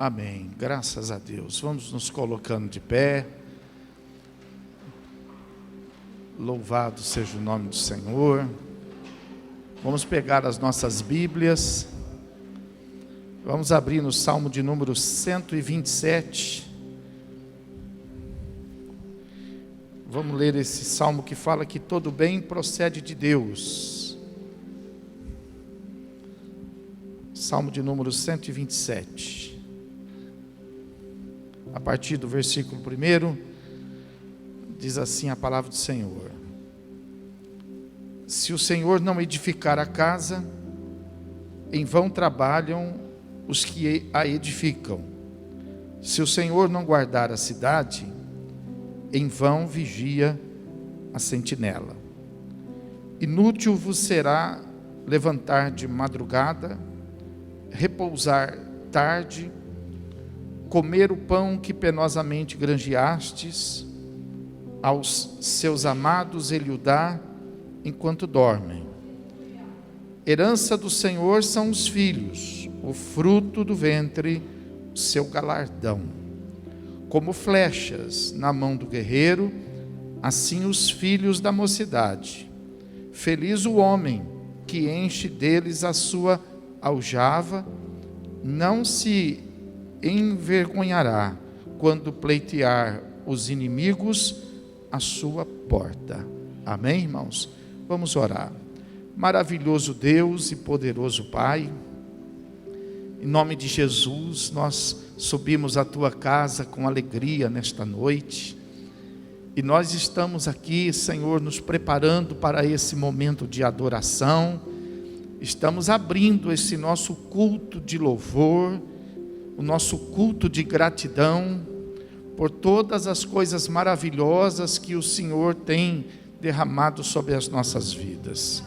Amém. Graças a Deus. Vamos nos colocando de pé. Louvado seja o nome do Senhor. Vamos pegar as nossas Bíblias. Vamos abrir no Salmo de número 127. Vamos ler esse salmo que fala que todo bem procede de Deus. Salmo de número 127. A partir do versículo 1, diz assim a palavra do Senhor: Se o Senhor não edificar a casa, em vão trabalham os que a edificam. Se o Senhor não guardar a cidade, em vão vigia a sentinela. Inútil vos será levantar de madrugada, repousar tarde, comer o pão que penosamente granjeastes, aos seus amados ele o dá enquanto dormem. Herança do Senhor são os filhos, o fruto do ventre, o seu galardão. Como flechas na mão do guerreiro, assim os filhos da mocidade. Feliz o homem que enche deles a sua aljava, não se envergonhará quando pleitear os inimigos à sua porta. Amém, irmãos? Vamos orar. Maravilhoso Deus e poderoso Pai, em nome de Jesus, nós subimos à tua casa com alegria nesta noite, e nós estamos aqui, Senhor, nos preparando para esse momento de adoração. Estamos abrindo esse nosso culto de louvor, o nosso culto de gratidão, por todas as coisas maravilhosas que o Senhor tem derramado sobre as nossas vidas.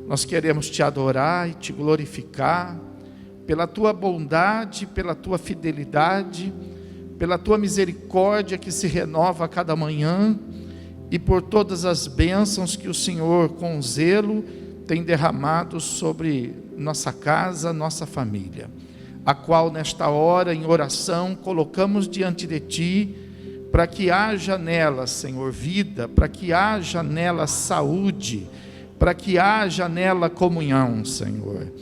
Nós queremos te adorar e te glorificar, pela tua bondade, pela tua fidelidade, pela tua misericórdia que se renova a cada manhã, e por todas as bênçãos que o Senhor com zelo tem derramado sobre nossa casa, nossa família, a qual nesta hora em oração colocamos diante de ti, para que haja nela, Senhor, vida, para que haja nela saúde, para que haja nela comunhão, Senhor.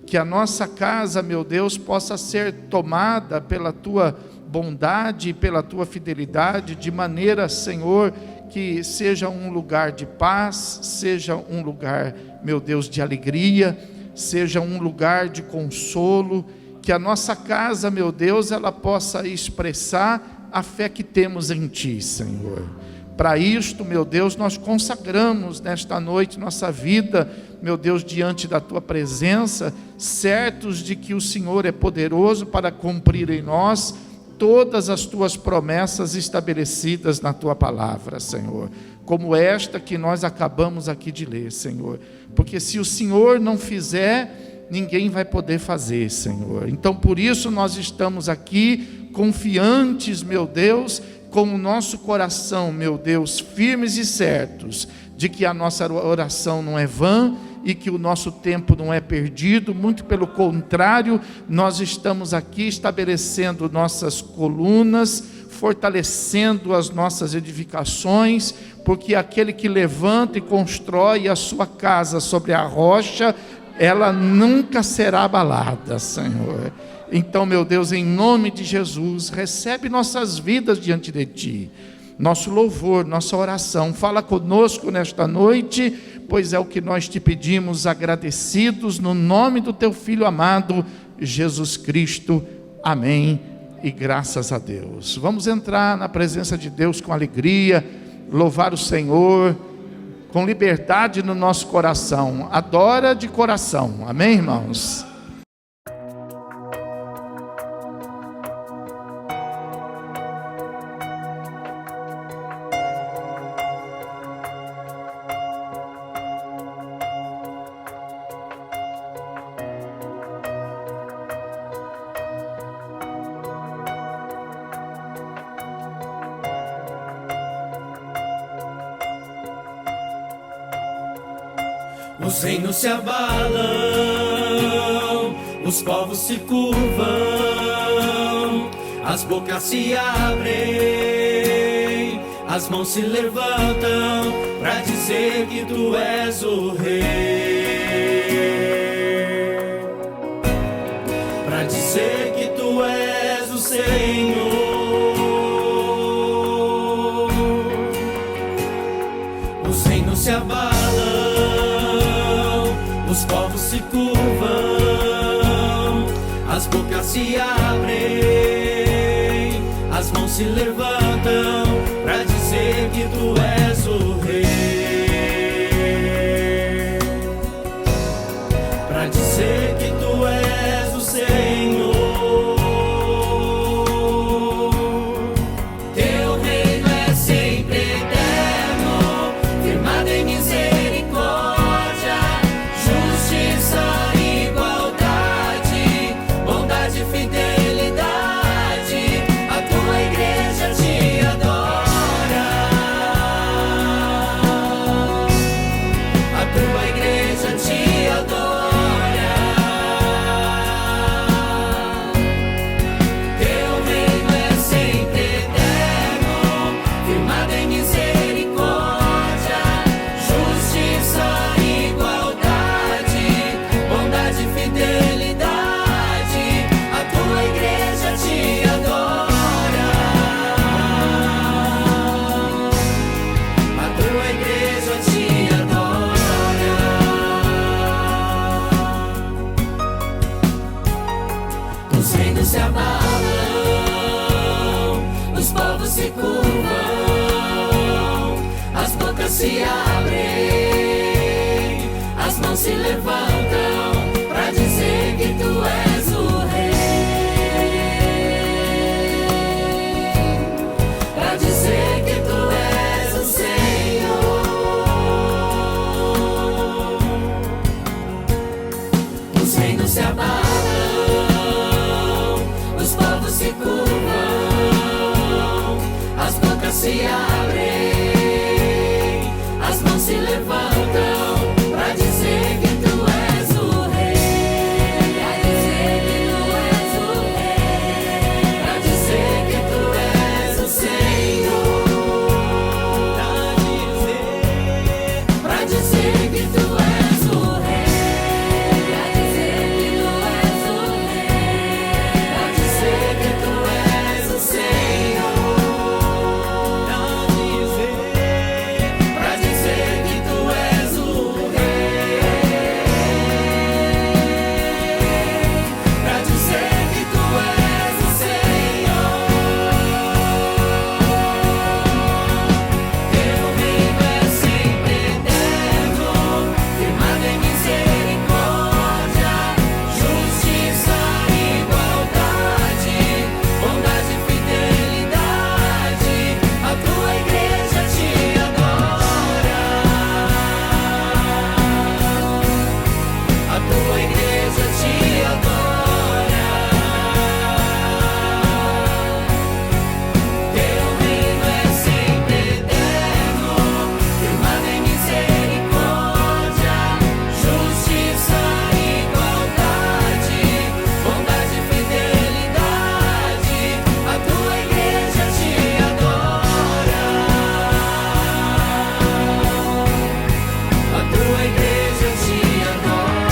Que a nossa casa, meu Deus, possa ser tomada pela tua bondade e pela tua fidelidade, de maneira, Senhor, que seja um lugar de paz, seja um lugar, meu Deus, de alegria, seja um lugar de consolo, que a nossa casa, meu Deus, ela possa expressar a fé que temos em ti, Senhor. Para isto, meu Deus, nós consagramos nesta noite nossa vida, meu Deus, diante da tua presença, certos de que o Senhor é poderoso para cumprir em nós todas as tuas promessas estabelecidas na tua palavra, Senhor, como esta que nós acabamos aqui de ler, Senhor, porque se o Senhor não fizer, ninguém vai poder fazer, Senhor. Então por isso nós estamos aqui confiantes, meu Deus, com o nosso coração, meu Deus, firmes e certos de que a nossa oração não é vã e que o nosso tempo não é perdido, muito pelo contrário, nós estamos aqui estabelecendo nossas colunas, fortalecendo as nossas edificações, porque aquele que levanta e constrói a sua casa sobre a rocha, ela nunca será abalada, Senhor. Então, meu Deus, em nome de Jesus, recebe nossas vidas diante de ti, nosso louvor, nossa oração. Fala conosco nesta noite, pois é o que nós te pedimos, agradecidos, no nome do teu Filho amado, Jesus Cristo. Amém e graças a Deus. Vamos entrar na presença de Deus com alegria, louvar o Senhor, com liberdade no nosso coração. Adora de coração, amém, irmãos? Os reinos se abalam, os povos se curvam as bocas se abrem, as mãos se levantam pra dizer que tu és o Rei, pra dizer que tu és o Senhor. Os reinos se abalam, os povos se curvam, as bocas se abrem, as mãos se levantam pra dizer que tu és o Rei, pra dizer que tu és o Senhor. Teu reino é sempre eterno, firmado em misericórdia, justiça, igualdade, bondade e fidelidade. A tua igreja te adora, a tua igreja te adora. Teu reino é sempre eterno, firmado em misericórdia, justiça, igualdade, bondade e fidelidade. A tua igreja te adora, a tua igreja te adora. Os reinos se abalam, os povos se curvam, as bocas se abrem, as mãos se levantam pra dizer que tu és o Rei, pra dizer que tu és o Senhor. Os reinos se abalam, os povos se curvam, as bocas se abrem, as mãos se levantam pra dizer que tu és o Rei, pra dizer que tu és o Rei, pra dizer que tu és o Senhor, pra dizer que tu és o Rei, pra dizer que tu és o Rei, pra dizer que tu és o Senhor, pra dizer que tu és o Rei, pra dizer que tu és o Senhor. Teu reino é sempre eterno, firmado em misericórdia, justiça, igualdade, bondade e fidelidade. A tua igreja te adora, a tua igreja te adora. Teu reino é sempre eterno, firmado em misericórdia, justiça, igualdade, bondade e fidelidade. A tua igreja te adora, a tua igreja te adora.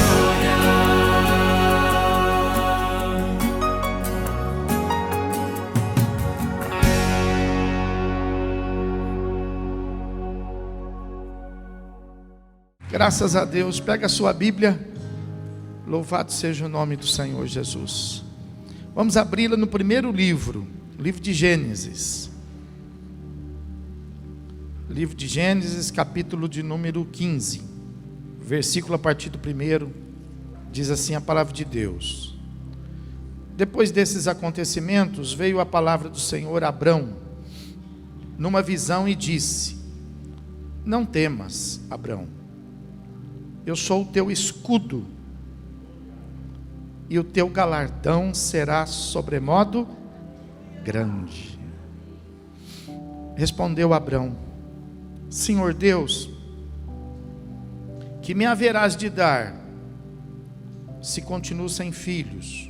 Graças a Deus. Pega a sua Bíblia. Louvado seja o nome do Senhor Jesus. Vamos abri-la no primeiro livro, livro de Gênesis. Livro de Gênesis, capítulo de número 15. Versículo a partir do 1. Diz assim a palavra de Deus: Depois desses acontecimentos, veio a palavra do Senhor a Abrão, numa visão, e disse: Não temas, Abrão, eu sou o teu escudo, e o teu galardão será sobremodo grande. Respondeu Abrão: Senhor Deus, que me haverás de dar, se continuo sem filhos?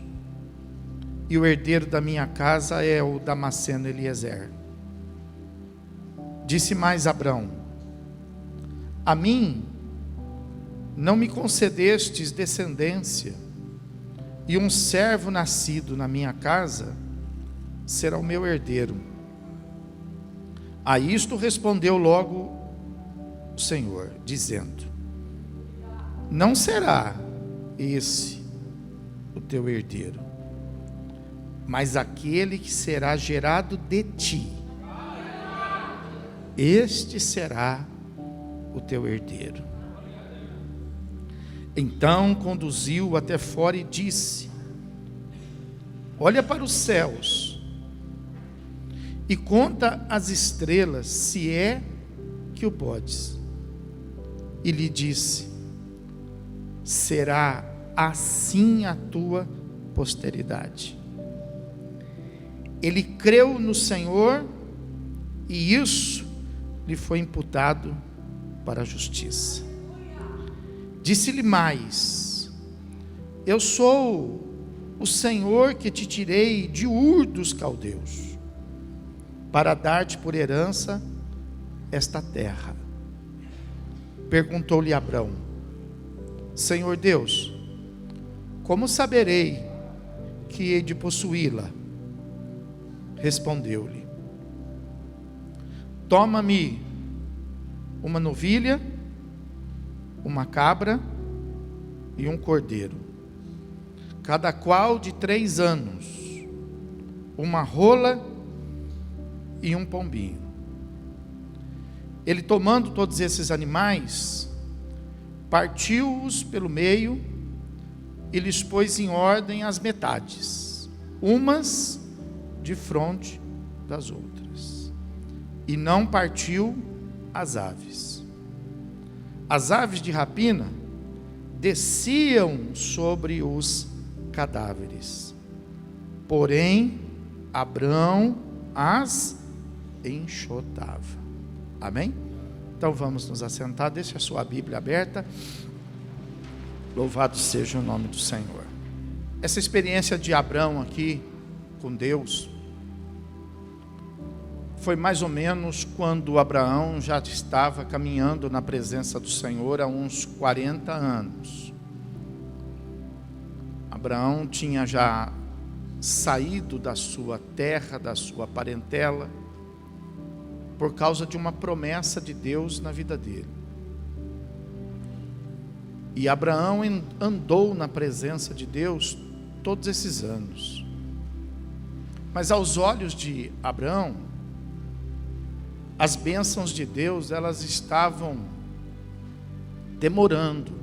e o herdeiro da minha casa é o Damasceno Eliezer. Disse mais Abrão: a mim não me concedestes descendência, e um servo nascido na minha casa será o meu herdeiro. A isto respondeu logo o Senhor, dizendo: não será esse o teu herdeiro, mas aquele que será gerado de ti, este será o teu herdeiro. Então conduziu-o até fora e disse: olha para os céus e conta as estrelas, se é que o podes. E lhe disse: será assim a tua posteridade. Ele creu no Senhor, e isso lhe foi imputado para a justiça. Disse-lhe mais: eu sou o Senhor que te tirei de Ur dos caldeus, para dar-te por herança esta terra. Perguntou-lhe Abrão: Senhor Deus, como saberei que hei de possuí-la? Respondeu-lhe: toma-me uma novilha, uma cabra e um cordeiro, cada qual de 3 anos, uma rola e um pombinho. Ele, tomando todos esses animais, partiu-os pelo meio e lhes pôs em ordem as metades, umas defronte das outras, e não partiu as aves. As aves de rapina desciam sobre os cadáveres, porém Abrão as enxotava. Amém? Então vamos nos assentar, deixe a sua Bíblia aberta. Louvado seja o nome do Senhor. Essa experiência de Abrão aqui com Deus foi mais ou menos quando Abraão já estava caminhando na presença do Senhor há uns 40 anos. Abraão tinha já saído da sua terra, da sua parentela, por causa de uma promessa de Deus na vida dele. E Abraão andou na presença de Deus todos esses anos. Mas aos olhos de Abraão, as bênçãos de Deus, elas estavam demorando.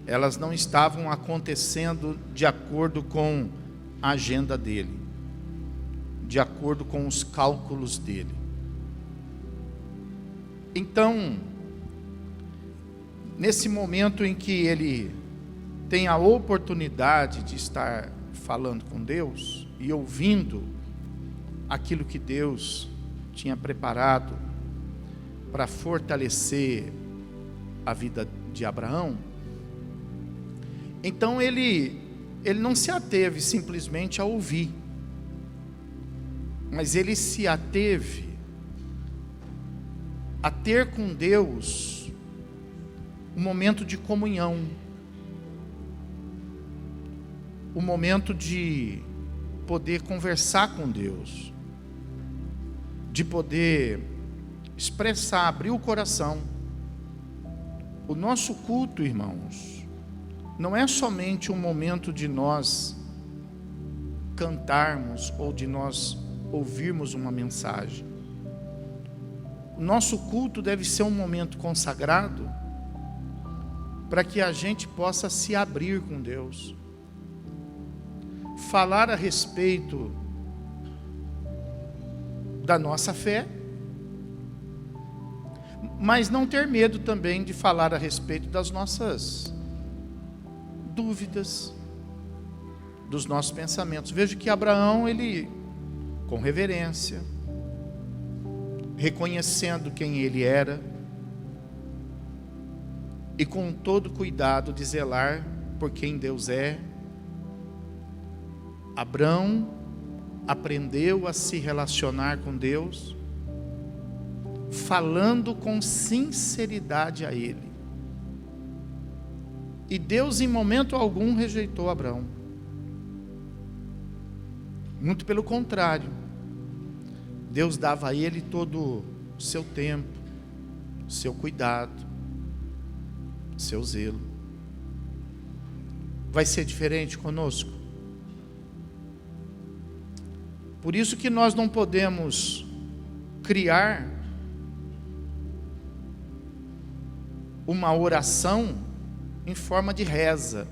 Elas não estavam acontecendo de acordo com a agenda dele, de acordo com os cálculos dele. Então, nesse momento em que ele tem a oportunidade de estar falando com Deus e ouvindo aquilo que Deus tinha preparado para fortalecer a vida de Abraão, então ele não se ateve simplesmente a ouvir, mas ele se ateve a ter com Deus um momento de comunhão, um momento de poder conversar com Deus, de poder expressar, abrir o coração. O nosso culto, irmãos, não é somente um momento de nós cantarmos ou de nós ouvirmos uma mensagem. O nosso culto deve ser um momento consagrado para que a gente possa se abrir com Deus, falar a respeito da nossa fé, mas não ter medo também de falar a respeito das nossas dúvidas, dos nossos pensamentos. Veja que Abraão, ele, com reverência, reconhecendo quem ele era, e com todo cuidado de zelar por quem Deus é, Abrão aprendeu a se relacionar com Deus, falando com sinceridade a Ele. E Deus em momento algum rejeitou Abrão. Muito pelo contrário, Deus dava a ele todo o seu tempo, o seu cuidado, o seu zelo. Vai ser diferente conosco? Por isso que nós não podemos criar uma oração em forma de reza.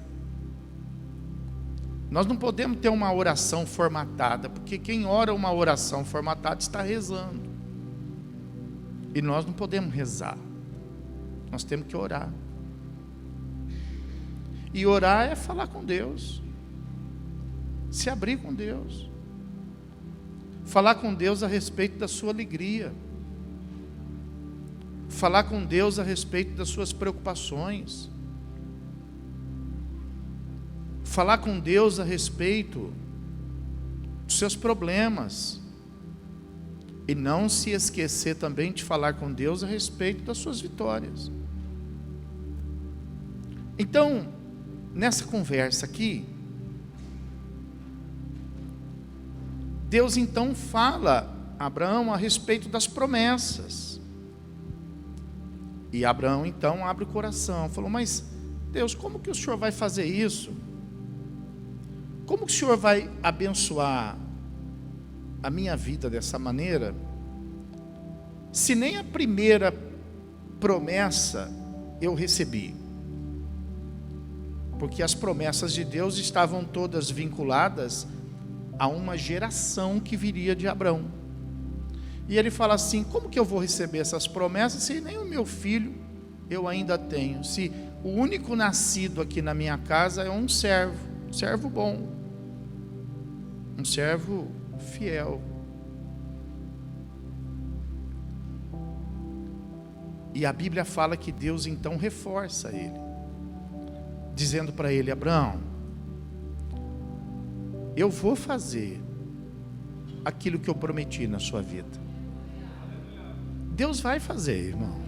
Nós não podemos ter uma oração formatada, porque quem ora uma oração formatada está rezando. E nós não podemos rezar. Nós temos que orar. E orar é falar com Deus. Se abrir com Deus. Falar com Deus a respeito da sua alegria. Falar com Deus a respeito das suas preocupações. Falar com Deus a respeito dos seus problemas. E não se esquecer também de falar com Deus a respeito das suas vitórias. Então, nessa conversa aqui, Deus então fala a Abraão a respeito das promessas. E Abraão então abre o coração, falou: mas Deus, como que o Senhor vai fazer isso? Como que o Senhor vai abençoar a minha vida dessa maneira, se nem a primeira promessa eu recebi? Porque as promessas de Deus estavam todas vinculadas a uma geração que viria de Abrão. E ele fala assim: como que eu vou receber essas promessas se nem o meu filho eu ainda tenho? Se o único nascido aqui na minha casa é um servo bom, um servo fiel. E a Bíblia fala que Deus então reforça ele, dizendo para ele: Abraão, eu vou fazer aquilo que eu prometi na sua vida. Deus vai fazer, irmão.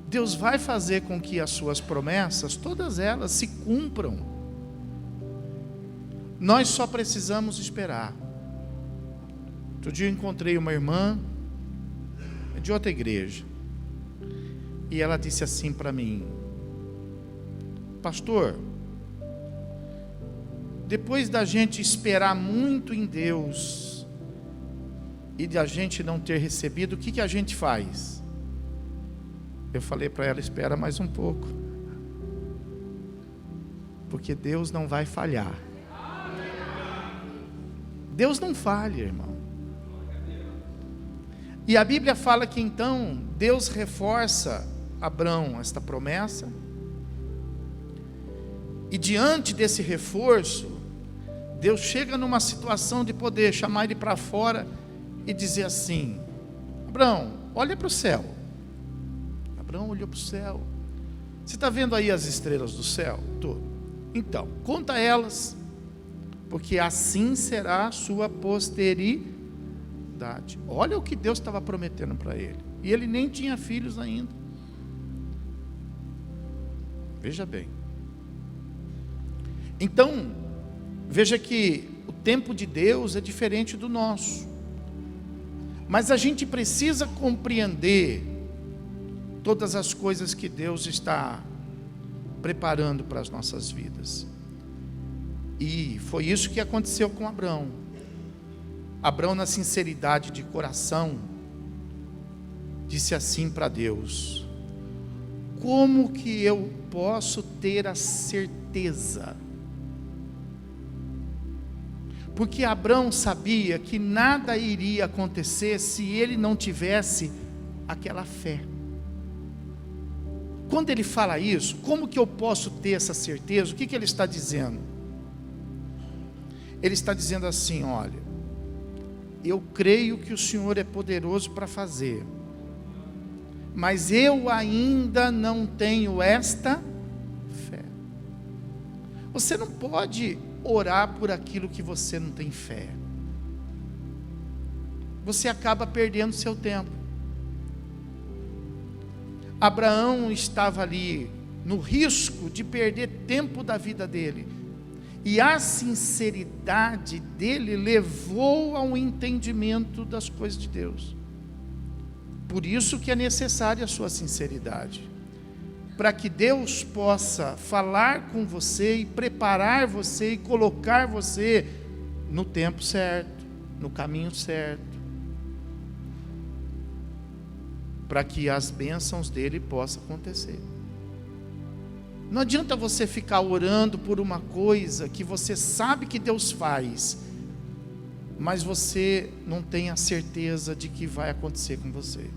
Deus vai fazer com que as suas promessas, todas elas, se cumpram. Nós só precisamos esperar. Outro dia eu encontrei uma irmã de outra igreja, e ela disse assim para mim: pastor, depois da gente esperar muito em Deus e de a gente não ter recebido, o que a gente faz? Eu falei para ela: espera mais um pouco, porque Deus não vai falhar. Deus não falha, irmão. E a Bíblia fala que então Deus reforça Abrão esta promessa, e diante desse reforço, Deus chega numa situação de poder chamar ele para fora e dizer assim: Abrão, olha para o céu. Abrão olhou para o céu. Você está vendo aí as estrelas do céu? Tô. Então, conta elas, porque assim será a sua posteridade. Olha o que Deus estava prometendo para ele. E ele nem tinha filhos ainda. Veja bem. Então, veja que o tempo de Deus é diferente do nosso. Mas a gente precisa compreender todas as coisas que Deus está preparando para as nossas vidas. E foi isso que aconteceu com Abrão. Abrão, na sinceridade de coração, disse assim para Deus: como que eu posso ter a certeza? Porque Abrão sabia que nada iria acontecer se ele não tivesse aquela fé. Quando ele fala isso, como que eu posso ter essa certeza? O que ele está dizendo? Ele está dizendo assim: olha, eu creio que o Senhor é poderoso para fazer, mas eu ainda não tenho esta fé. Você não pode orar por aquilo que você não tem fé. Você acaba perdendo seu tempo. Abraão estava ali no risco de perder tempo da vida dele, e a sinceridade dele levou ao entendimento das coisas de Deus. Por isso que é necessária a sua sinceridade, para que Deus possa falar com você e preparar você e colocar você no tempo certo, no caminho certo, para que as bênçãos dele possam acontecer. Não adianta você ficar orando por uma coisa que você sabe que Deus faz, mas você não tem a certeza de que vai acontecer com você.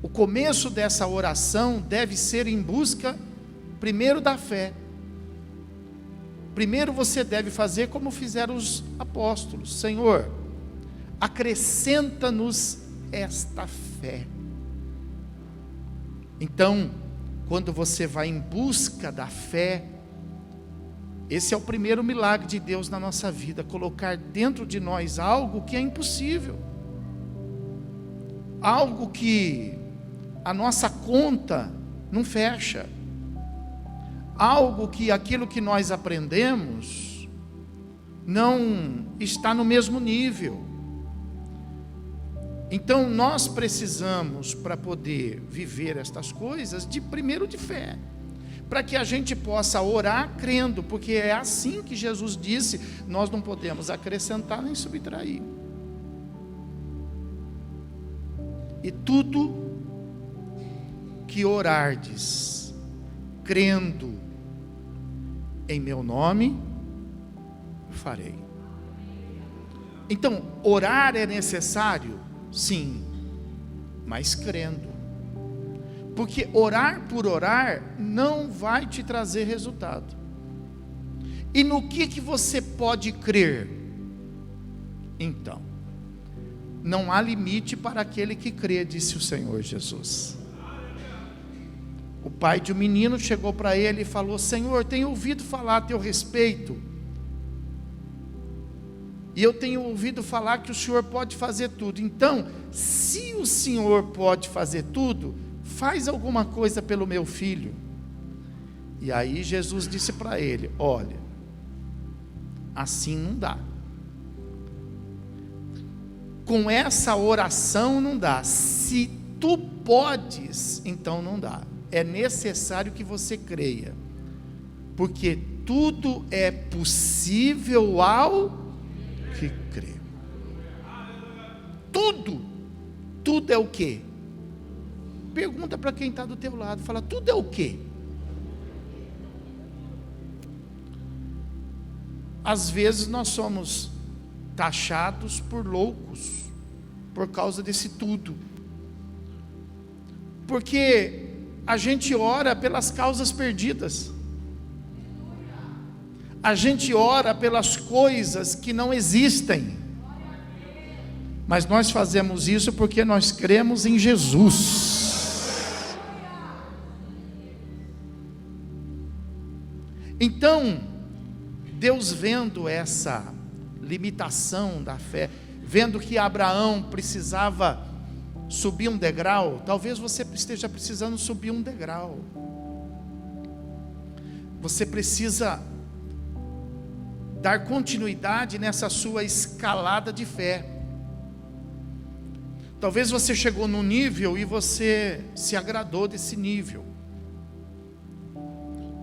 O começo dessa oração deve ser em busca, primeiro, da fé. Primeiro você deve fazer como fizeram os apóstolos: Senhor, acrescenta-nos esta fé. Então, quando você vai em busca da fé, esse é o primeiro milagre de Deus na nossa vida, colocar dentro de nós algo que é impossível, algo que a nossa conta não fecha, algo que aquilo que nós aprendemos não está no mesmo nível. Então nós precisamos, para poder viver estas coisas, primeiro de fé, para que a gente possa orar crendo, porque é assim que Jesus disse: nós não podemos acrescentar nem subtrair. E tudo que orardes, crendo em meu nome, farei. Então, orar é necessário? Sim, mas crendo. Porque orar por orar não vai te trazer resultado. E no que você pode crer? Então, não há limite para aquele que crê, disse o Senhor Jesus. O pai de um menino chegou para ele e falou: Senhor, tenho ouvido falar a teu respeito, e eu tenho ouvido falar que o Senhor pode fazer tudo. Então, se o Senhor pode fazer tudo, faz alguma coisa pelo meu filho. E aí Jesus disse para ele: olha, assim não dá. Com essa oração não dá. Se tu podes, então não dá. É necessário que você creia, porque tudo é possível ao que crê. Tudo é o quê? Pergunta para quem está do teu lado, fala: tudo é o quê? Às vezes nós somos taxados por loucos por causa desse tudo, porque a gente ora pelas causas perdidas, a gente ora pelas coisas que não existem, mas nós fazemos isso porque nós cremos em Jesus. Então, Deus, vendo essa limitação da fé, vendo que Abraão precisava subir um degrau, talvez você esteja precisando subir um degrau. Você precisa dar continuidade nessa sua escalada de fé. Talvez você chegou num nível e você se agradou desse nível.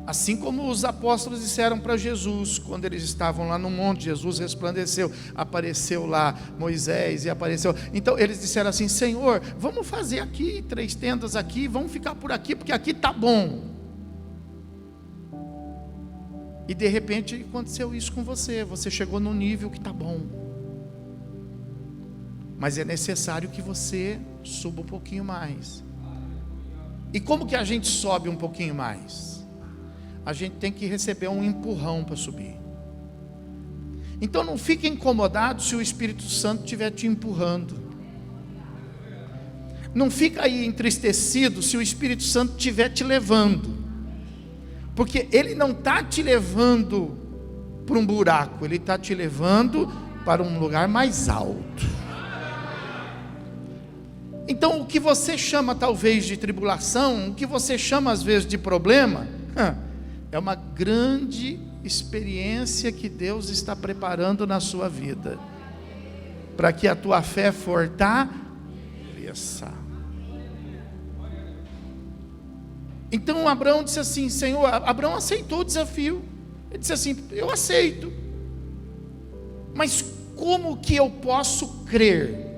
Assim como os apóstolos disseram para Jesus, quando eles estavam lá no monte, Jesus resplandeceu, apareceu lá Moisés e apareceu. Então eles disseram assim: Senhor, vamos fazer aqui 3 tendas aqui, vamos ficar por aqui, porque aqui está bom. E de repente aconteceu isso com você, você chegou no nível que está bom. Mas é necessário que você suba um pouquinho mais. E como que a gente sobe um pouquinho mais? A gente tem que receber um empurrão para subir. Então não fique incomodado se o Espírito Santo estiver te empurrando. Não fica aí entristecido se o Espírito Santo estiver te levando. Porque Ele não está te levando para um buraco, Ele está te levando para um lugar mais alto. Então o que você chama talvez de tribulação, o que você chama às vezes de problema, é uma grande experiência que Deus está preparando na sua vida, para que a tua fé fortaleça. Então Abraão disse assim, Senhor, Abraão aceitou o desafio, ele disse assim, eu aceito, mas como que eu posso crer?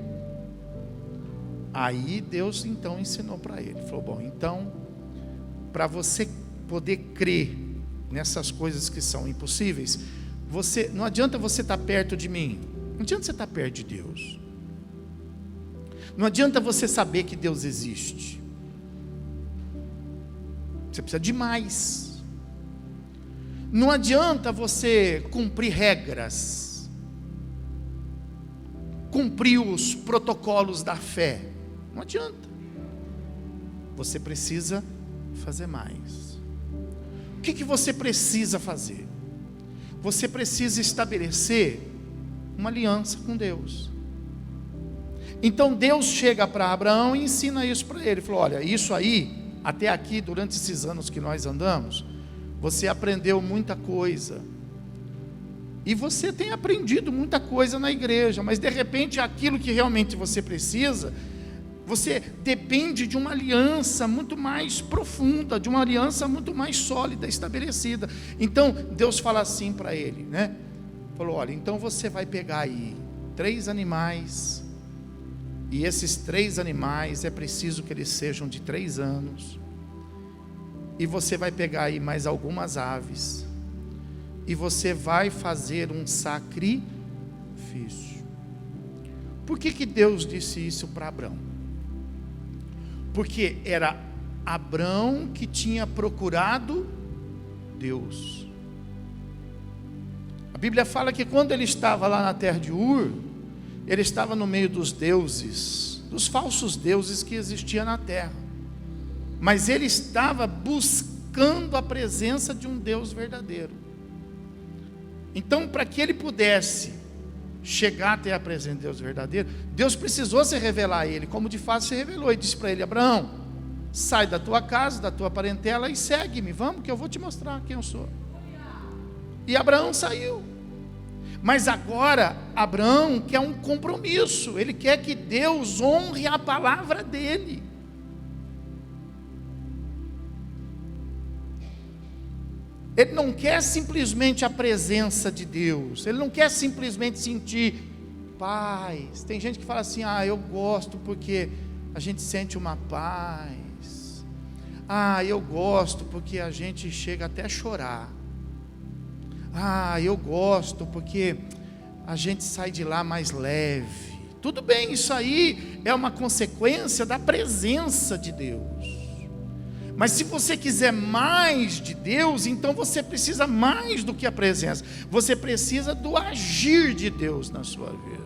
Aí Deus então ensinou para ele, falou, bom, então, para você poder crer nessas coisas que são impossíveis, não adianta você estar perto de mim, não adianta você estar perto de Deus, não adianta você saber que Deus existe, você precisa de mais. Não adianta você cumprir regras, cumprir os protocolos da fé, não adianta, você precisa fazer mais. O que você precisa fazer? Você precisa estabelecer uma aliança com Deus. Então Deus chega para Abraão e ensina isso para ele, falou, olha, isso aí, até aqui, durante esses anos que nós andamos, você aprendeu muita coisa, e você tem aprendido muita coisa na igreja, mas de repente aquilo que realmente você precisa, você depende de uma aliança muito mais profunda, de uma aliança muito mais sólida, estabelecida. Então Deus fala assim para ele, né? Falou, olha, então você vai pegar aí 3 animais, e esses 3 animais é preciso que eles sejam de 3 anos, e você vai pegar aí mais algumas aves, e você vai fazer um sacrifício. Por que Deus disse isso para Abraão? Porque era Abraão que tinha procurado Deus. A Bíblia fala que quando ele estava lá na terra de Ur, ele estava no meio dos deuses, dos falsos deuses que existiam na terra, mas ele estava buscando a presença de um Deus verdadeiro. Então, para que ele pudesse chegar até a presença de Deus verdadeiro, Deus precisou se revelar a ele, como de fato se revelou, e disse para ele, Abraão, sai da tua casa, da tua parentela e segue-me, vamos que eu vou te mostrar quem eu sou. E Abraão saiu. Mas agora Abraão quer um compromisso, ele quer que Deus honre a palavra dele. Ele não quer simplesmente a presença de Deus, ele não quer simplesmente sentir paz. Tem gente que fala assim, eu gosto porque a gente sente uma paz, eu gosto porque a gente chega até a chorar, eu gosto porque a gente sai de lá mais leve. Tudo bem, isso aí é uma consequência da presença de Deus. Mas se você quiser mais de Deus, então você precisa mais do que a presença, você precisa do agir de Deus na sua vida.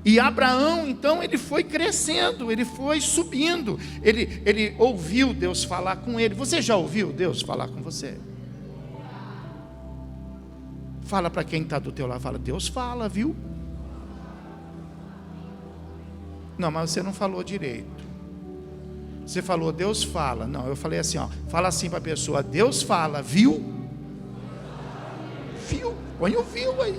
E Abraão, então, ele foi crescendo, ele foi subindo, ele ouviu Deus falar com ele. Você já ouviu Deus falar com você? Fala para quem está do teu lado, fala, Deus fala, viu? Não, mas você não falou direito. Você falou, Deus fala. Não, eu falei assim, fala assim para a pessoa, Deus fala, viu? Viu? Põe o viu aí.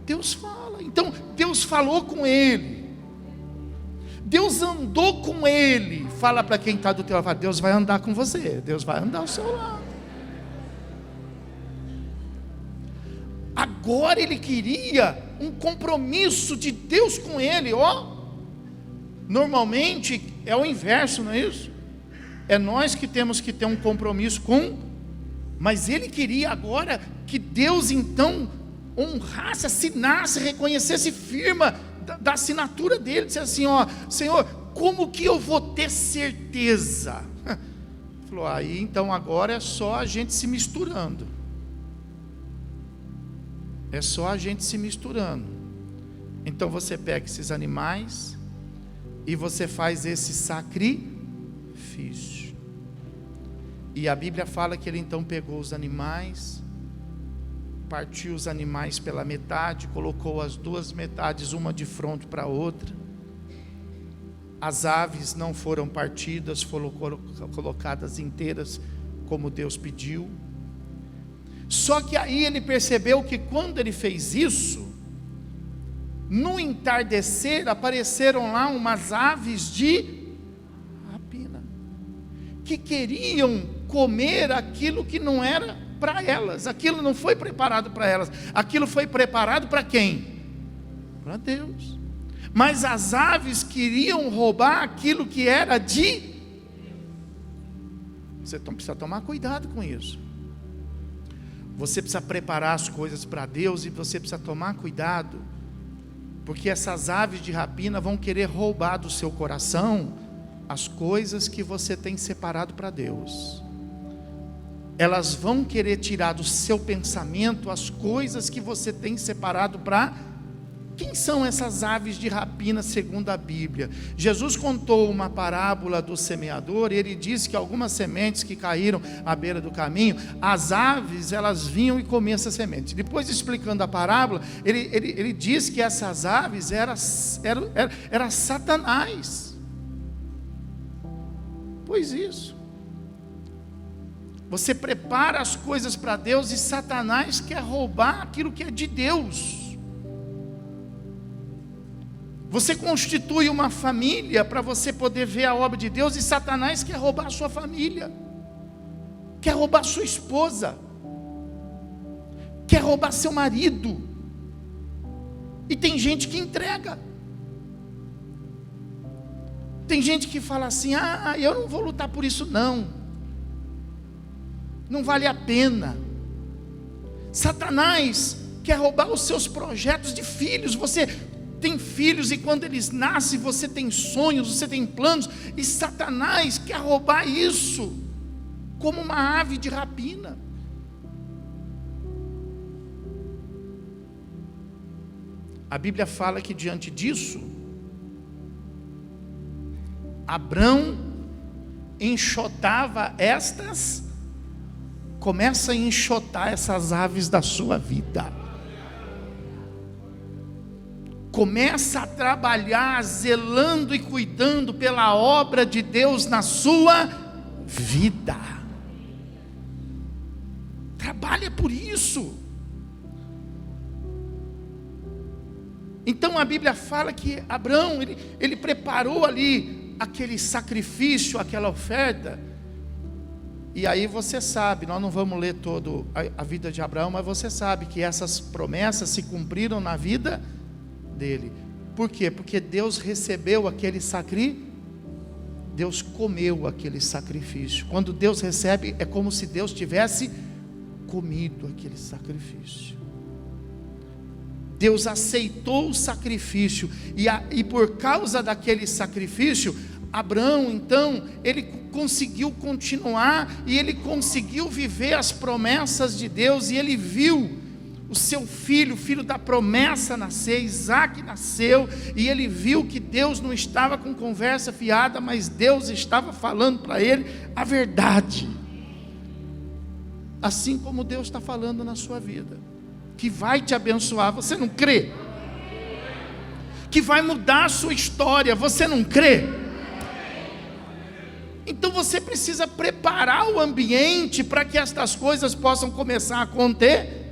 Deus fala. Então, Deus falou com ele. Deus andou com ele. Fala para quem está do teu lado, Deus vai andar com você. Deus vai andar ao seu lado. Agora ele queria um compromisso de Deus com ele. Normalmente é o inverso, não é isso? É nós que temos que ter um compromisso mas ele queria agora que Deus então honrasse, assinasse, reconhecesse firma da assinatura dele, dissesse assim, Senhor, como que eu vou ter certeza? Falou, aí então agora é só a gente se misturando. É só a gente se misturando. Então você pega esses animais e você faz esse sacrifício. E a Bíblia fala que ele então pegou os animais, partiu os animais pela metade, colocou as duas metades, uma de frente para a outra. As aves não foram partidas, foram colocadas inteiras, como Deus pediu. Só que aí ele percebeu que quando ele fez isso, no entardecer apareceram lá umas aves de rapina, que queriam comer aquilo que não era para elas. Aquilo não foi preparado para elas, aquilo foi preparado para quem? Para Deus. Mas as aves queriam roubar aquilo que era de... Você precisa tomar cuidado com isso. Você precisa preparar as coisas para Deus e você precisa tomar cuidado, porque essas aves de rapina vão querer roubar do seu coração as coisas que você tem separado para Deus. Elas vão querer tirar do seu pensamento as coisas que você tem separado para... Quem são essas aves de rapina segundo a Bíblia? Jesus contou uma parábola do semeador, e ele disse que algumas sementes que caíram à beira do caminho, as aves, elas vinham e comiam essas sementes. Depois, explicando a parábola, ele disse que essas aves era Satanás. Pois isso. Você prepara as coisas para Deus e Satanás quer roubar aquilo que é de Deus. Você constitui uma família para você poder ver a obra de Deus, e Satanás quer roubar a sua família, quer roubar sua esposa, quer roubar seu marido. E tem gente que entrega. Tem gente que fala assim: eu não vou lutar por isso não vale a pena. Satanás quer roubar os seus projetos de filhos. Você tem filhos e quando eles nascem você tem sonhos, você tem planos, e Satanás quer roubar isso como uma ave de rapina. A Bíblia fala que diante disso, Abrão enxotava começa a enxotar essas aves da sua vida. Começa a trabalhar zelando e cuidando pela obra de Deus na sua vida. Trabalha por isso. Então a Bíblia fala que Abrão, ele preparou ali aquele sacrifício, aquela oferta. E aí você sabe, nós não vamos ler toda a vida de Abraão, mas você sabe que essas promessas se cumpriram na vida dele. Por quê? Porque Deus recebeu aquele sacrifício, Deus comeu aquele sacrifício. Quando Deus recebe, é como se Deus tivesse comido aquele sacrifício. Deus aceitou o sacrifício, e por causa daquele sacrifício, Abraão então, ele conseguiu continuar, e ele conseguiu viver as promessas de Deus, e ele viu o seu filho, o filho da promessa nascer, Isaac nasceu, e ele viu que Deus não estava com conversa fiada, mas Deus estava falando para ele a verdade. Assim como Deus está falando na sua vida, que vai te abençoar, você não crê? Que vai mudar a sua história, você não crê? Então você precisa preparar o ambiente para que estas coisas possam começar a acontecer.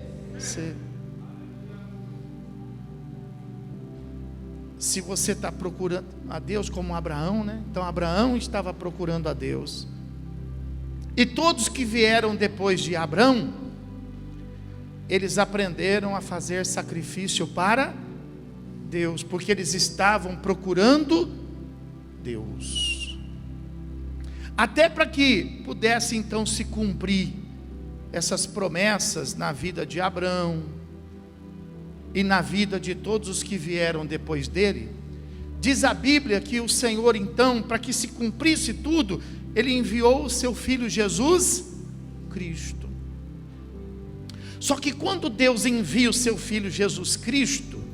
Se você está procurando a Deus como Abraão, né? Então Abraão estava procurando a Deus, e todos que vieram depois de Abraão, eles aprenderam a fazer sacrifício para Deus, porque eles estavam procurando Deus, até para que pudesse então se cumprir essas promessas na vida de Abrão e na vida de todos os que vieram depois dele. Diz a Bíblia que o Senhor então, para que se cumprisse tudo, Ele enviou o seu Filho Jesus Cristo. Só que quando Deus envia o seu Filho Jesus Cristo,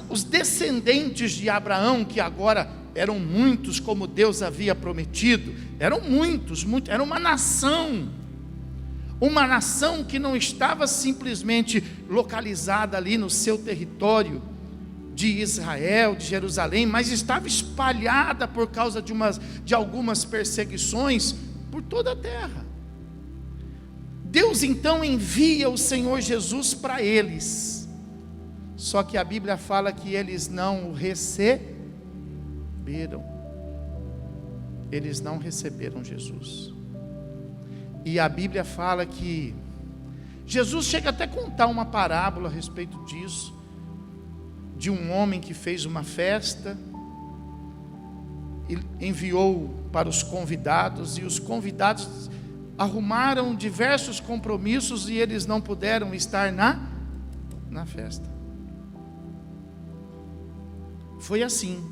os descendentes de Abraão, que agora eram muitos, como Deus havia prometido, eram muitos, era uma nação que não estava simplesmente localizada ali no seu território de Israel, de Jerusalém, mas estava espalhada por causa de algumas perseguições por toda a terra. Deus então envia o Senhor Jesus para eles, só que a Bíblia fala que eles não o receberam, eles não receberam Jesus. E a Bíblia fala que Jesus chega até a contar uma parábola a respeito disso, de um homem que fez uma festa e enviou para os convidados, e os convidados arrumaram diversos compromissos e eles não puderam estar na festa. Foi assim,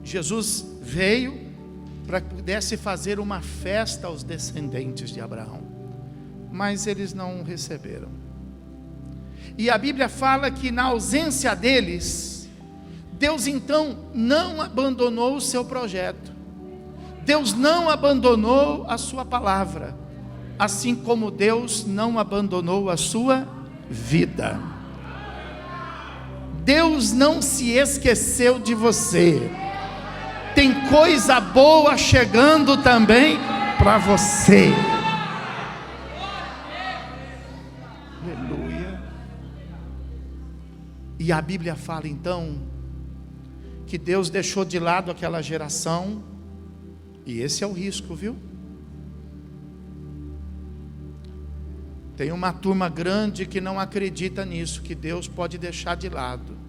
Jesus veio para que pudesse fazer uma festa aos descendentes de Abraão, mas eles não receberam. E a Bíblia fala que na ausência deles, Deus então não abandonou o seu projeto, Deus não abandonou a sua palavra, assim como Deus não abandonou a sua vida. Deus não se esqueceu de você. Tem coisa boa chegando também para você. Aleluia. E a Bíblia fala então que Deus deixou de lado aquela geração, e esse é o risco, viu? Tem uma turma grande que não acredita nisso, que Deus pode deixar de lado.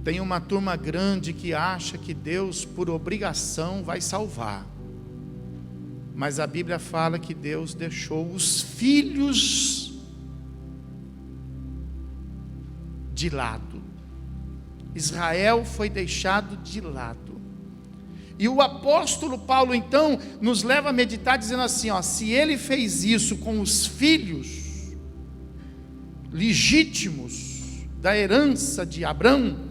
Tem uma turma grande que acha que Deus, por obrigação, vai salvar. Mas a Bíblia fala que Deus deixou os filhos de lado. Israel foi deixado de lado. E o apóstolo Paulo então nos leva a meditar dizendo assim, se ele fez isso com os filhos legítimos da herança de Abraão,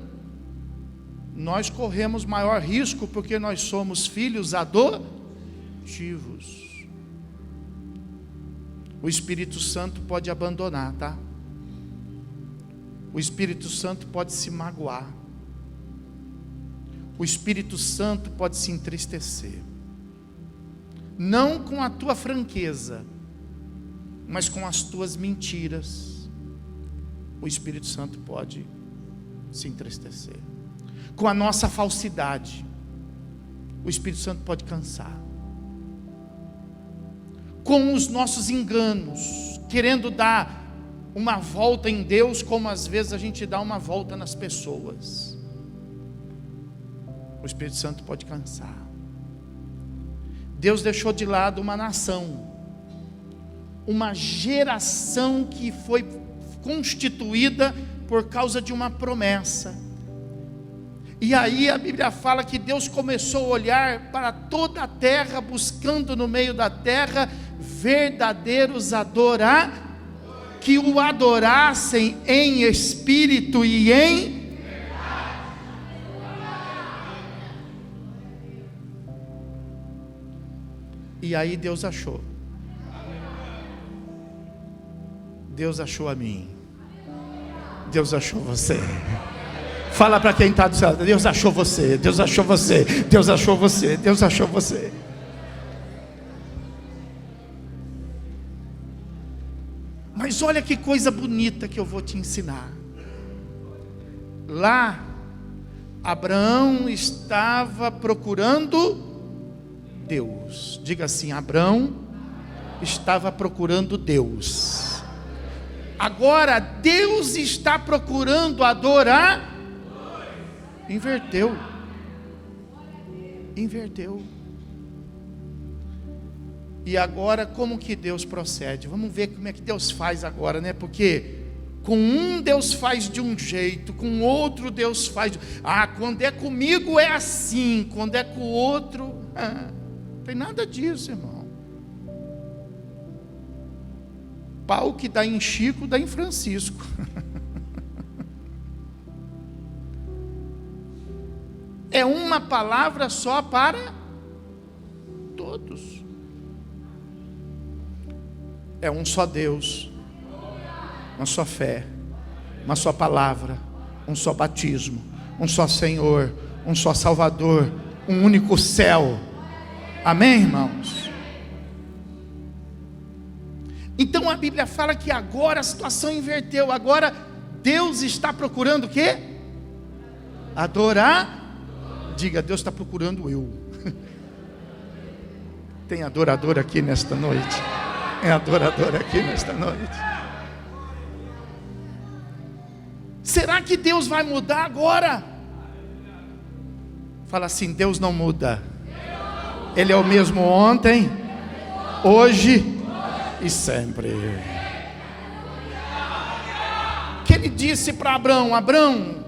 nós corremos maior risco, porque nós somos filhos adotivos. O Espírito Santo pode abandonar, tá? O Espírito Santo pode se magoar. O Espírito Santo pode se entristecer, não com a tua franqueza, mas com as tuas mentiras. O Espírito Santo pode se entristecer. Com a nossa falsidade, o Espírito Santo pode cansar. Com os nossos enganos, querendo dar uma volta em Deus, como às vezes a gente dá uma volta nas pessoas, o Espírito Santo pode cansar. Deus deixou de lado uma nação, uma geração que foi constituída por causa de uma promessa. E aí a Bíblia fala que Deus começou a olhar para toda a terra, buscando no meio da terra verdadeiros que o adorassem em espírito e em E aí Deus achou. Deus achou a mim. Deus achou você. Fala para quem está do céu: Deus achou você. Deus achou você. Deus achou você. Deus achou você. Mas olha que coisa bonita que eu vou te ensinar. Lá, Abraão estava procurando Deus. Diga assim: Abraão estava procurando Deus. Agora Deus está procurando adorar. Inverteu. E agora como que Deus procede? Vamos ver como é que Deus faz agora, né? Porque com um Deus faz de um jeito, com outro Deus faz quando é comigo é assim, quando é com o outro não tem nada disso, irmão. Pau que dá em Chico, dá em Francisco. é uma palavra só para todos. É um só Deus, uma só fé, uma só palavra, um só batismo, um só Senhor, um só Salvador, um único céu. Amém, irmãos? Então a Bíblia fala que agora a situação inverteu. Agora Deus está procurando o quê? Adorar. Diga, Deus está procurando eu. Tem adorador aqui nesta noite? Tem adorador aqui nesta noite? Será que Deus vai mudar agora? Fala assim: Deus não muda. Ele é o mesmo ontem, hoje e sempre. Que ele disse para Abrão: Abrão,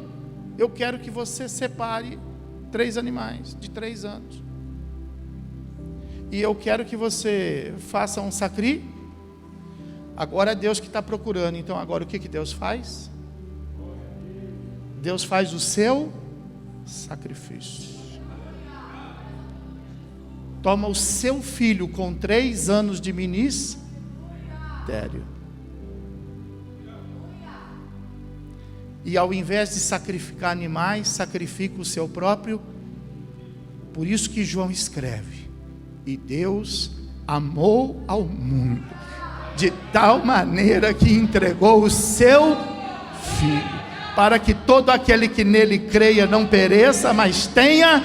eu quero que você separe 3 animais de 3 anos, e eu quero que você faça um sacrifício. Agora é Deus que está procurando. Então agora o que Deus faz? Deus faz o seu sacrifício. Toma o seu filho com 3 anos de ministério, e ao invés de sacrificar animais, sacrifica o seu próprio. Por isso que João escreve: e Deus amou ao mundo de tal maneira que entregou o seu filho, para que todo aquele que nele creia não pereça, mas tenha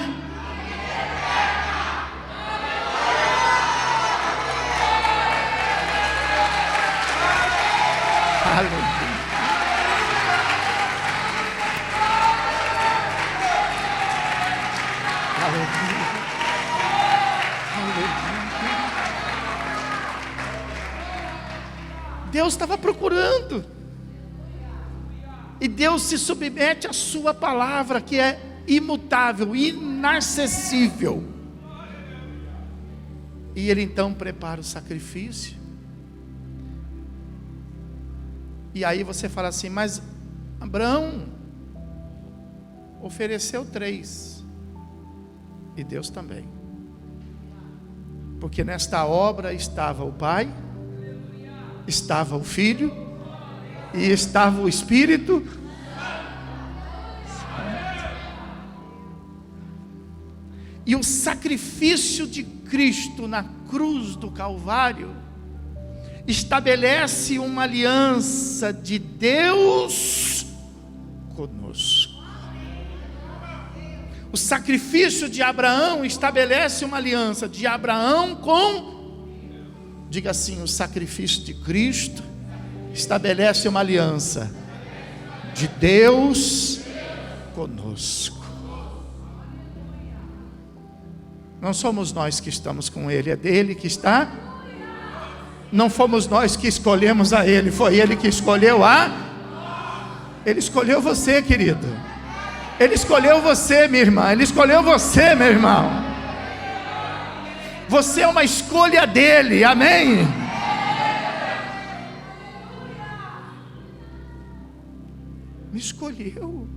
aleluia. Deus estava procurando, e Deus se submete à sua palavra, que é imutável, inacessível. E ele então prepara o sacrifício. E aí você fala assim: mas Abraão ofereceu 3, e Deus também, porque nesta obra estava o Pai, estava o Filho e estava o Espírito Santo. E o sacrifício de Cristo na cruz do Calvário estabelece uma aliança de Deus conosco. O sacrifício de Abraão estabelece uma aliança de Abraão com... Diga assim: o sacrifício de Cristo estabelece uma aliança de Deus conosco. Não somos nós que estamos com Ele, é dele que está. Não fomos nós que escolhemos a Ele, foi Ele que escolheu Ele escolheu você, querido. Ele escolheu você, minha irmã. Ele escolheu você, meu irmão. Você é uma escolha dele, amém? Me escolheu.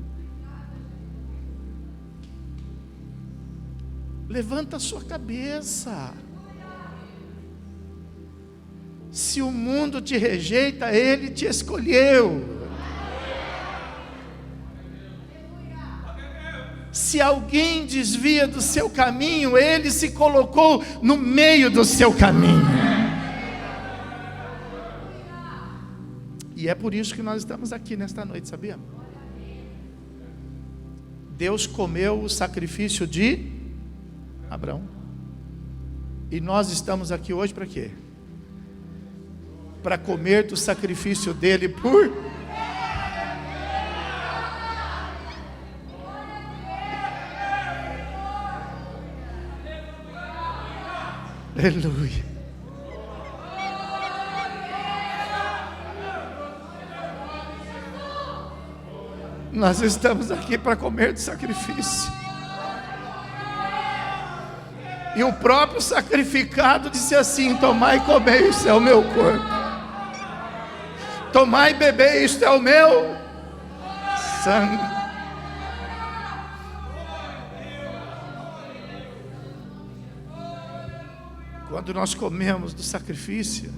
Levanta a sua cabeça. Se o mundo te rejeita, ele te escolheu. Se alguém desvia do seu caminho, ele se colocou no meio do seu caminho. E é por isso que nós estamos aqui nesta noite, sabia? Deus comeu o sacrifício de Abraão, e nós estamos aqui hoje para quê? Para comer do sacrifício dele por... Aleluia. Nós estamos aqui para comer do sacrifício. E o próprio sacrificado disse assim: tomai e comei, isto é o meu corpo. Tomai e bebei, isto é o meu sangue. Quando nós comemos do sacrifício,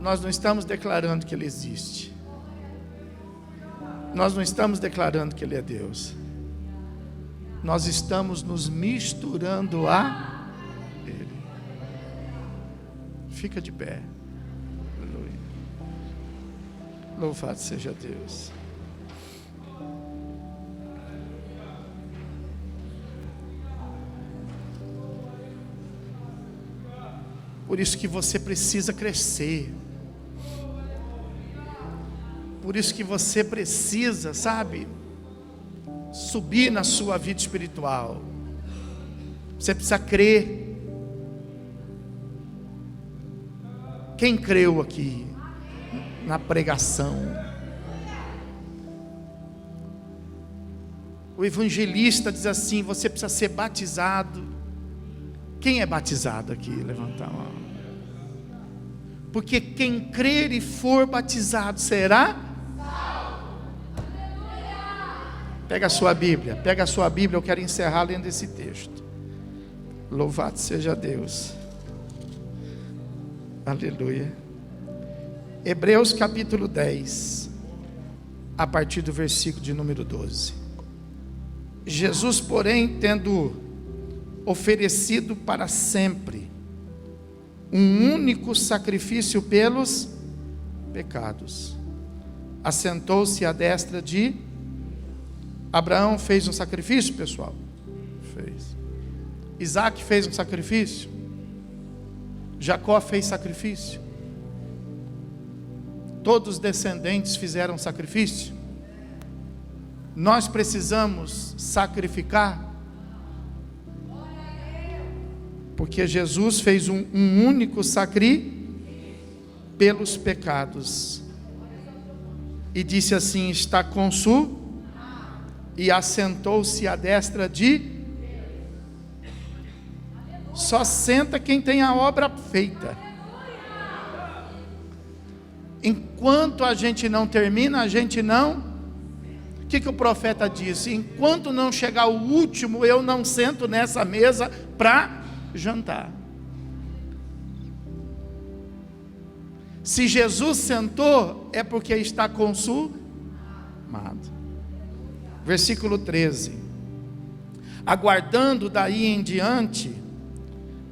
nós não estamos declarando que Ele existe. Nós não estamos declarando que Ele é Deus. Nós estamos nos misturando a Ele. Fica de pé. Aleluia. Louvado seja Deus. Por isso que você precisa crescer. Por isso que você precisa, sabe, subir na sua vida espiritual. Você precisa crer. Quem creu aqui na pregação? O evangelista diz assim: você precisa ser batizado. Quem é batizado aqui? Levanta a mão. Porque quem crer e for batizado será salvo. Pega a sua Bíblia, eu quero encerrar lendo esse texto. Louvado seja Deus. Aleluia. Hebreus capítulo 10, a partir do versículo de número 12. Jesus, porém, tendo oferecido para sempre um único sacrifício pelos pecados, assentou-se à destra de Abraão. Fez um sacrifício, pessoal? Fez. Isaac fez um sacrifício. Jacó fez sacrifício. Todos os descendentes fizeram sacrifício. Nós precisamos sacrificar, porque Jesus fez um único sacrifício pelos pecados. E disse assim: está consumado. E assentou-se à destra de... Só senta quem tem a obra feita. Enquanto a gente não termina, a gente não... O que o profeta disse? Enquanto não chegar o último, eu não sento nessa mesa para jantar. Se Jesus sentou, é porque está consumado. Versículo 13. Aguardando daí em diante,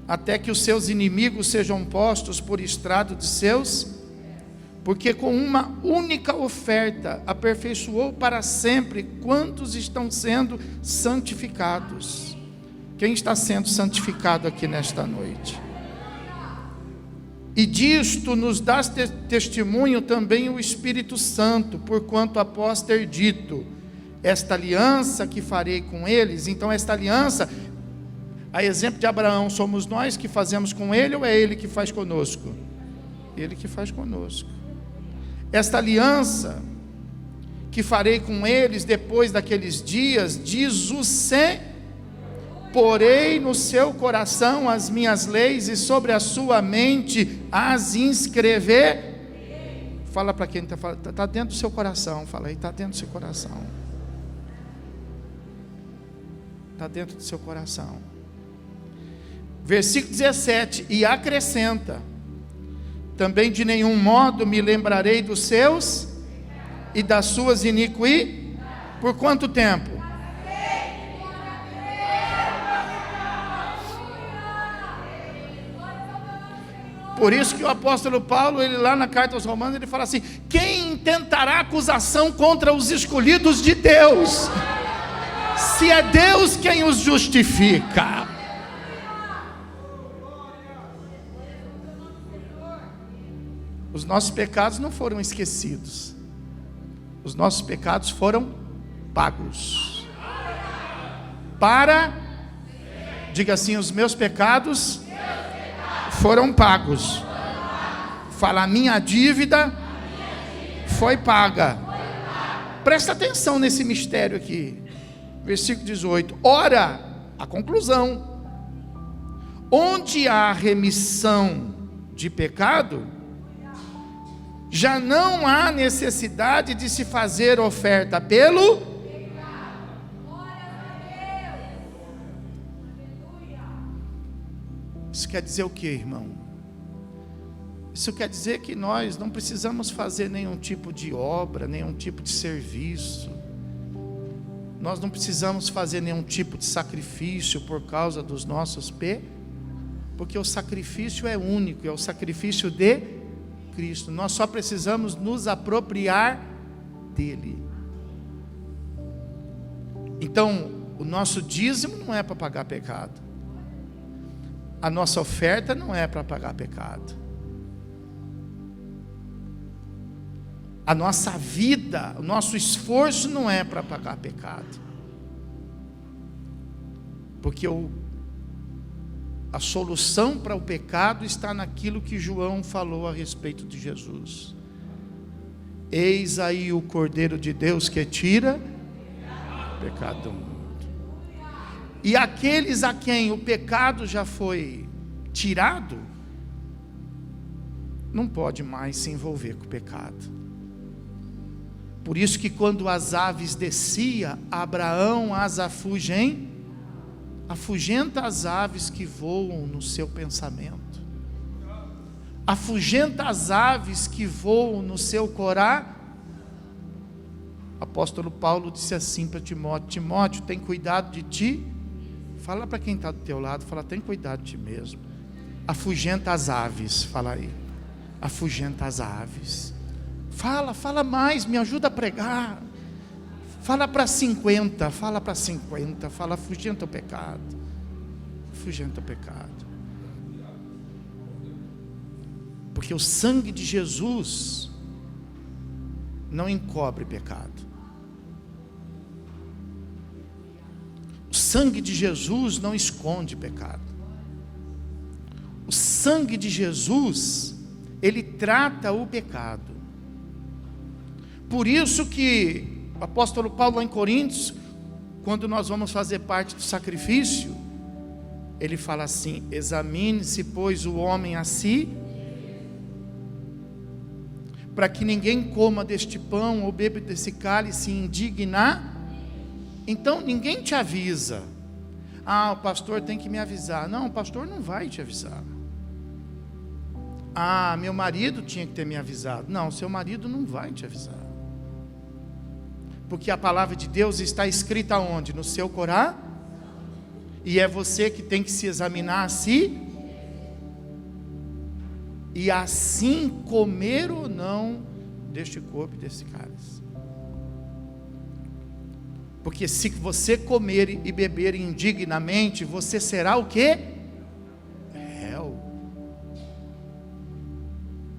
até que os seus inimigos sejam postos por estrado de seus, porque com uma única oferta aperfeiçoou para sempre quantos estão sendo santificados. Quem está sendo santificado aqui nesta noite? E disto nos dá testemunho também o Espírito Santo, porquanto após ter dito: esta aliança que farei com eles. Então esta aliança, a exemplo de Abraão, somos nós que fazemos com ele, ou é ele que faz conosco? Ele que faz conosco. Esta aliança que farei com eles depois daqueles dias, diz o Senhor: porei no seu coração as minhas leis e sobre a sua mente as inscrever. Fala para quem está dentro do seu coração. Fala aí, está dentro do seu coração. Está dentro do seu coração. Versículo 17. E acrescenta: também de nenhum modo me lembrarei dos seus e das suas iniquidades. Por quanto tempo? Por isso que o apóstolo Paulo, ele lá na carta aos Romanos, ele fala assim: quem intentará acusação contra os escolhidos de Deus, se é Deus quem os justifica? Os nossos pecados não foram esquecidos, os nossos pecados foram pagos. Diga assim: os meus pecados foram pagos. Fala: a minha dívida foi paga. Presta atenção nesse mistério aqui. Versículo 18. Ora, a conclusão: onde há remissão de pecado, já não há necessidade de se fazer oferta pelo Isso quer dizer o que, irmão? Isso quer dizer que nós não precisamos fazer nenhum tipo de obra, nenhum tipo de serviço. Nós não precisamos fazer nenhum tipo de sacrifício por causa dos nossos porque o sacrifício é único, é o sacrifício de Cristo. Nós só precisamos nos apropriar dele. Então, o nosso dízimo não é para pagar pecado. A nossa oferta não é para pagar pecado. A nossa vida, o nosso esforço não é para pagar pecado. Porque a solução para o pecado está naquilo que João falou a respeito de Jesus. Eis aí o Cordeiro de Deus que tira o pecado do mundo. E aqueles a quem o pecado já foi tirado, não pode mais se envolver com o pecado. Por isso que quando as aves descia, Abraão as afugenta as aves que voam no seu pensamento. Afugenta as aves que voam no seu coração. Apóstolo Paulo disse assim para Timóteo: Timóteo, tem cuidado de ti. Fala para quem está do teu lado, fala, tem cuidado de ti mesmo. Afugenta as aves, fala aí. Afugenta as aves. Fala mais, me ajuda a pregar. Fala para 50, fala, afugenta o pecado. Afugenta o pecado. Porque o sangue de Jesus não encobre pecado. O sangue de Jesus não esconde pecado. O sangue de Jesus, ele trata o pecado. Por isso que o apóstolo Paulo lá em Coríntios, quando nós vamos fazer parte do sacrifício, ele fala assim: examine-se, pois, o homem a si, para que ninguém coma deste pão ou beba desse cálice e indignar. Então ninguém te avisa. Ah, o pastor tem que me avisar. Não, o pastor não vai te avisar. Ah, meu marido tinha que ter me avisado. Não, seu marido não vai te avisar. Porque a palavra de Deus está escrita onde? No seu coração. E é você que tem que se examinar a si. E assim comer ou não deste corpo e desse cálice. Porque se você comer e beber indignamente, você será o quê? Réu.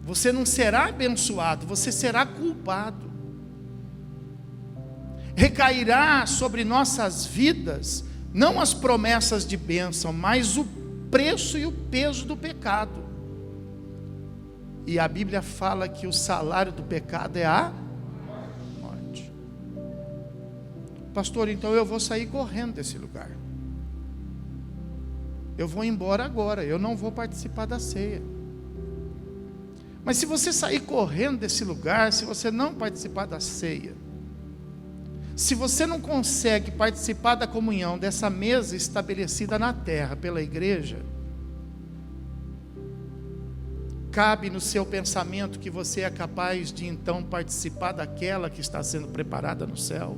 Você não será abençoado, você será culpado. Recairá sobre nossas vidas, não as promessas de bênção, mas o preço e o peso do pecado. E a Bíblia fala que o salário do pecado é a morte. Pastor, então eu vou sair correndo desse lugar. Eu vou embora agora, eu não vou participar da ceia. Mas se você sair correndo desse lugar, se você não participar da ceia, se você não consegue participar da comunhão dessa mesa estabelecida na terra pela igreja, cabe no seu pensamento que você é capaz de então participar daquela que está sendo preparada no céu?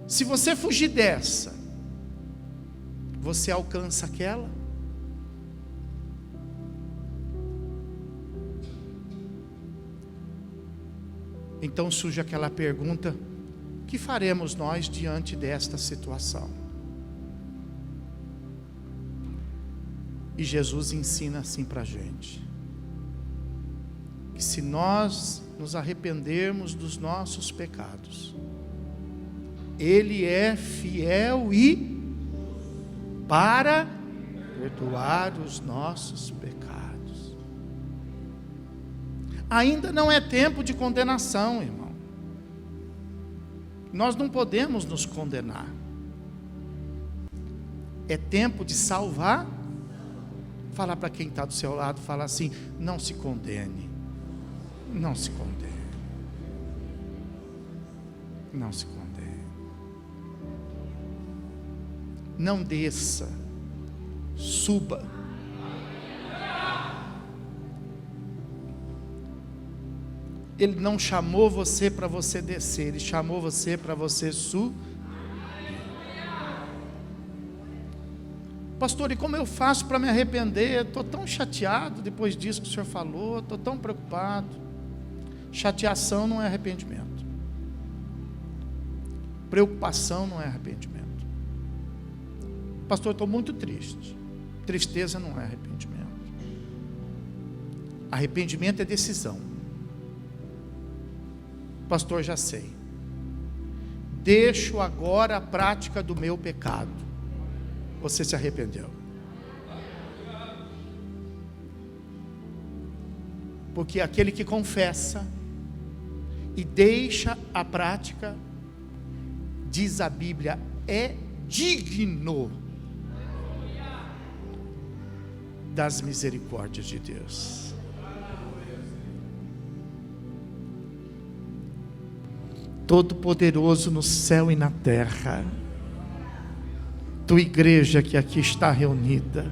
Se você fugir dessa, você alcança aquela? Então surge aquela pergunta: o que faremos nós diante desta situação? E Jesus ensina assim para a gente, que se nós nos arrependermos dos nossos pecados, Ele é fiel e para perdoar os nossos pecados. Ainda não é tempo de condenação, irmão. Nós não podemos nos condenar. É tempo de salvar. Fala para quem está do seu lado, fala assim: não se condene. Não se condene. Não se condene. Não desça suba. Ele não chamou você para você descer, Ele chamou você para você subir. Pastor, e como eu faço para me arrepender? Estou tão chateado depois disso que o senhor falou, estou tão preocupado. Chateação não é arrependimento. Preocupação não é arrependimento. Pastor, estou muito triste. Tristeza não é arrependimento. Arrependimento é decisão. Pastor, já sei. Deixo agora a prática do meu pecado. Você se arrependeu. Porque aquele que confessa e deixa a prática, diz a Bíblia, é digno das misericórdias de Deus. Todo-Poderoso no céu e na terra, tua igreja que aqui está reunida,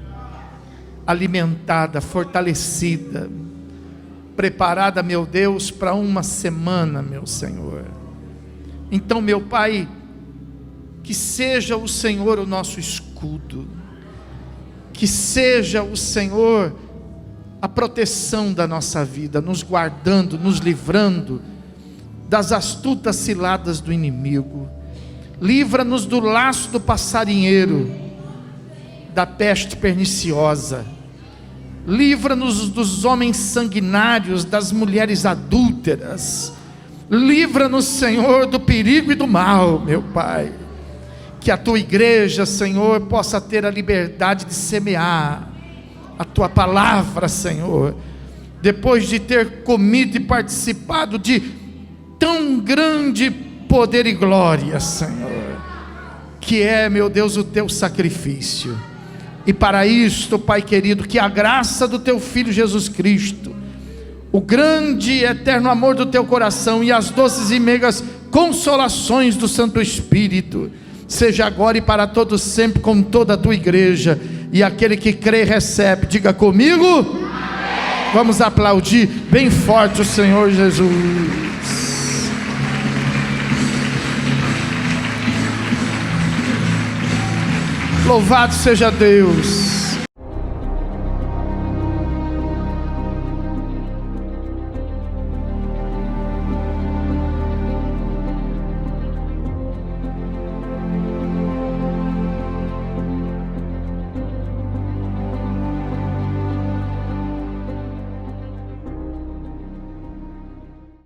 alimentada, fortalecida, preparada, meu Deus, para uma semana, meu Senhor. Então, meu Pai, que seja o Senhor o nosso escudo, que seja o Senhor a proteção da nossa vida, nos guardando, nos livrando das astutas ciladas do inimigo. Livra-nos do laço do passarinheiro, da peste perniciosa. Livra-nos dos homens sanguinários, das mulheres adúlteras. Livra-nos, Senhor, do perigo e do mal, meu Pai. Que a tua igreja, Senhor, possa ter a liberdade de semear a tua palavra, Senhor, depois de ter comido e participado de tão grande poder e glória, Senhor, que é, meu Deus, o teu sacrifício. E para isto, Pai querido, que a graça do teu Filho Jesus Cristo, o grande e eterno amor do teu coração e as doces e meigas consolações do Santo Espírito, seja agora e para todos sempre com toda a tua igreja. E aquele que crê e recebe, diga comigo. Amém. Vamos aplaudir bem forte o Senhor Jesus. Louvado seja Deus.